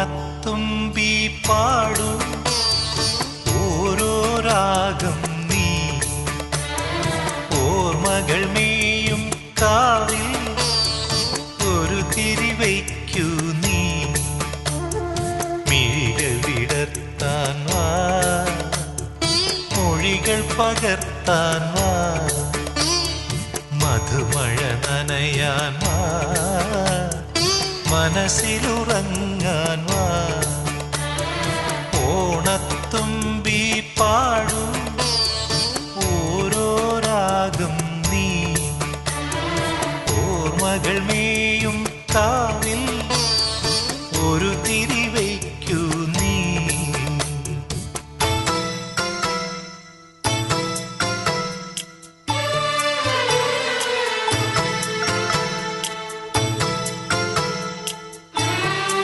ഓണത്തുമ്പി പാടൂ ഓരോ രാഗം നീ ഓർമ്മകൾ മേയും കാവിൽ ഒരു തിരിവയ്ക്കൂ നീ മിഴികൾ വിടർത്താൻ വാ മൊഴികൾ പകർത്താൻ വാ മധുമഴ നനയാൻ വാ മനസ്സിലുറങ്ങാൻ വാ ഓണത്തുമ്പി പാടൂ ഓരോ രാഗം നീ ഓർമ്മകൾ മേയും കാവിൽ ഒരു തിരി